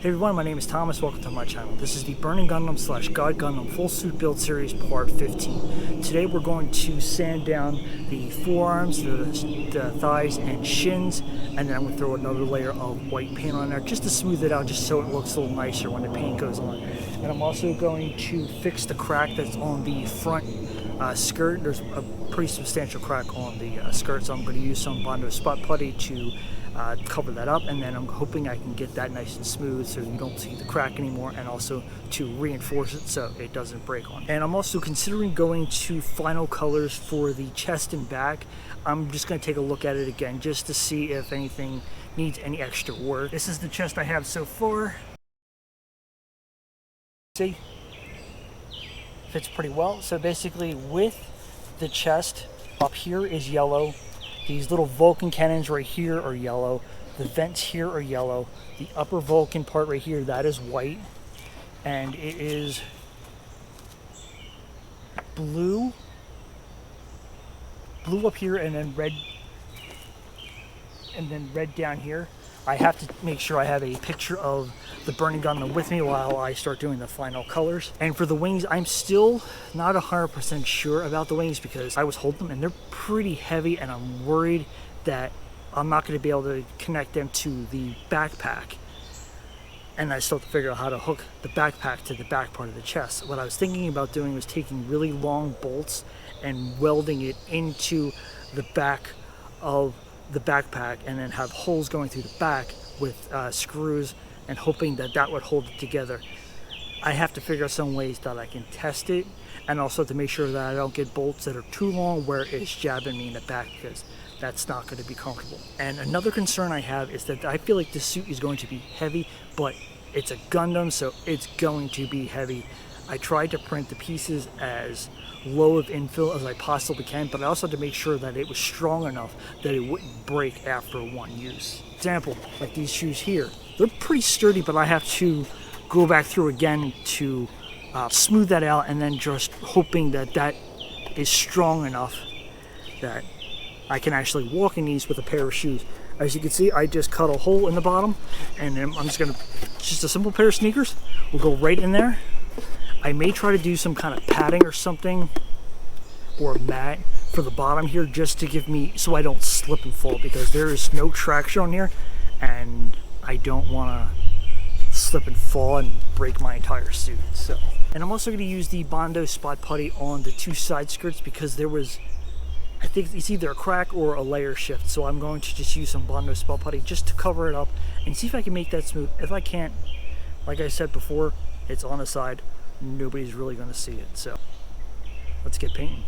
Hey everyone, my name is Thomas. Welcome to my channel. This is the Burning Gundam / God Gundam Full Suit Build Series Part 15. Today we're going to sand down the forearms, the thighs, and shins, and then I'm going to throw another layer of white paint on there just to smooth it out, just so it looks a little nicer when the paint goes on. And I'm also going to fix the crack that's on the front skirt. There's a pretty substantial crack on the skirt, so I'm going to use some Bondo Spot Putty to cover that up, and then I'm hoping I can get that nice and smooth so you don't see the crack anymore, and also to reinforce it so it doesn't break on. And I'm also considering going to final colors for the chest and back. I'm just going to take a look at it again just to see if anything needs any extra work. This is the chest I have so far. See? Fits pretty well. So basically with the chest, up here is yellow. These little Vulcan cannons right here are yellow. The vents here are yellow. The upper Vulcan part right here, that is white. And it is blue. Blue up here and then red. And then red down here. I have to make sure I have a picture of the Burning Gundam with me while I start doing the final colors. And for the wings, I'm still not 100% sure about the wings because I was holding them and they're pretty heavy, and I'm worried that I'm not going to be able to connect them to the backpack. And I still have to figure out how to hook the backpack to the back part of the chest. What I was thinking about doing was taking really long bolts and welding it into the back of the backpack, and then have holes going through the back with screws, and hoping that that would hold it together. I have to figure out some ways that I can test it, and also to make sure that I don't get bolts that are too long where it's jabbing me in the back, because that's not going to be comfortable. And another concern I have is that I feel like this suit is going to be heavy, but it's a Gundam, so it's going to be heavy. I tried to print the pieces as low of infill as I possibly can, but I also had to make sure that it was strong enough that it wouldn't break after one use. Example, like these shoes here, they're pretty sturdy, but I have to go back through again to smooth that out, and then just hoping that that is strong enough that I can actually walk in these with a pair of shoes. As you can see, I just cut a hole in the bottom, and then I'm just a simple pair of sneakers will go right in there. I may try to do some kind of padding or something, or a mat for the bottom here, just to give me, so I don't slip and fall, because there is no traction on here, and I don't want to slip and fall and break my entire suit. So, and I'm also going to use the Bondo Spot Putty on the two side skirts, because there was, I think it's either a crack or a layer shift, so I'm going to just use some Bondo Spot Putty just to cover it up and see if I can make that smooth. If I can't, like I said before, it's on the side. Nobody's really going to see it, so let's get painting.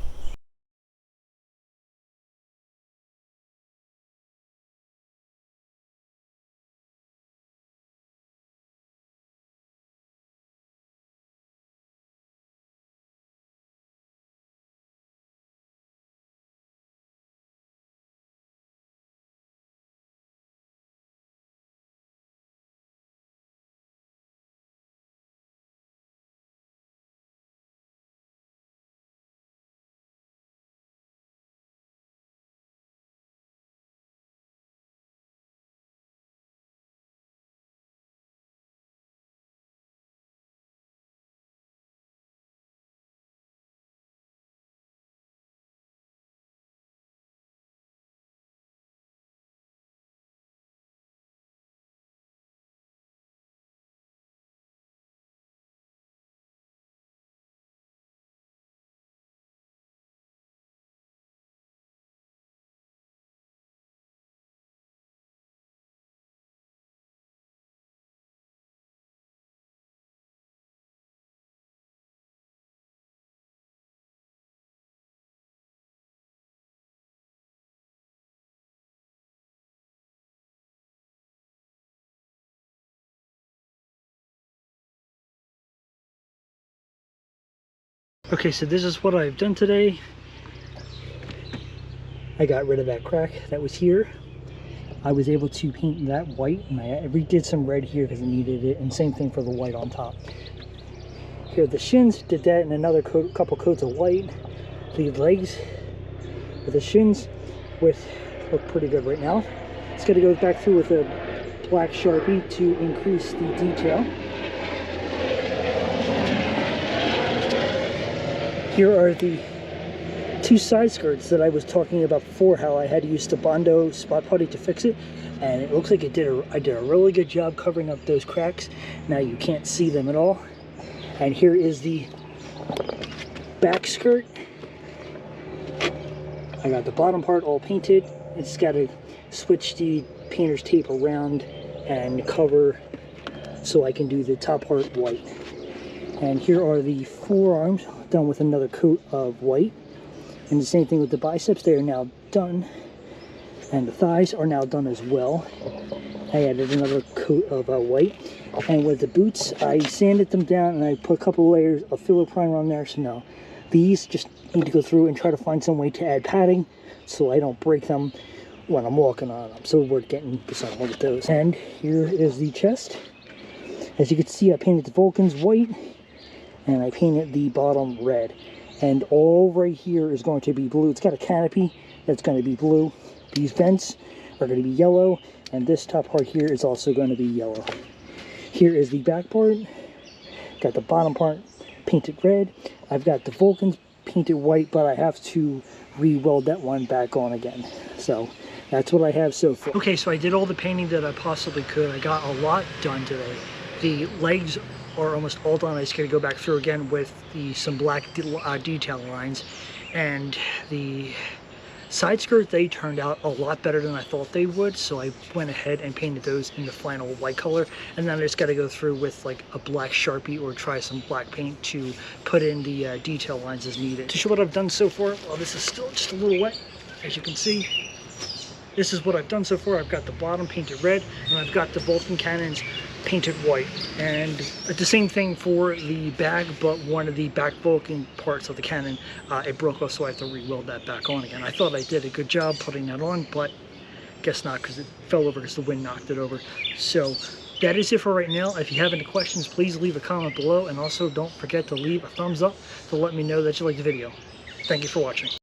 Okay, so this is what I've done today. I got rid of that crack that was here. I was able to paint that white, and I redid some red here because I needed it, and same thing for the white on top. Here the shins, did that in another couple coats of white. The legs with the shins look pretty good right now. It's going to go back through with a black Sharpie to increase the detail. Here are the two side skirts that I was talking about before, how I had to use the Bondo Spot Putty to fix it, and it looks like I did a really good job covering up those cracks. Now you can't see them at all. And here is the back skirt. I got the bottom part all painted. It's got to switch the painter's tape around and cover so I can do the top part white. And here are the forearms done with another coat of white. And the same thing with the biceps, they are now done. And the thighs are now done as well. I added another coat of white. And with the boots, I sanded them down and I put a couple layers of filler primer on there. So now these just need to go through and try to find some way to add padding so I don't break them when I'm walking on them. So we're getting started with those. And here is the chest. As you can see, I painted the Vulcans white and I painted the bottom red. And all right here is going to be blue. It's got a canopy that's going to be blue. These vents are going to be yellow, and this top part here is also going to be yellow. Here is the back part. Got the bottom part painted red. I've got the Vulcans painted white, but I have to re-weld that one back on again. So that's what I have so far. Okay, so I did all the painting that I possibly could. I got a lot done today. The legs are almost all done. I just got to go back through again with some black detail lines. And the side skirt, they turned out a lot better than I thought they would, so I went ahead and painted those in the final white color. And then I just got to go through with like a black Sharpie or try some black paint to put in the detail lines as needed. To show what I've done so far, well, this is still just a little wet, as you can see. This is what I've done so far. I've got the bottom painted red, and I've got the Vulcan cannons painted white. And the same thing for the bag, but one of the back Vulcan parts of the cannon, it broke off, so I have to re-weld that back on again. I thought I did a good job putting that on, but guess not, because it fell over because the wind knocked it over. So that is it for right now. If you have any questions, please leave a comment below, and also don't forget to leave a thumbs up to let me know that you liked the video. Thank you for watching.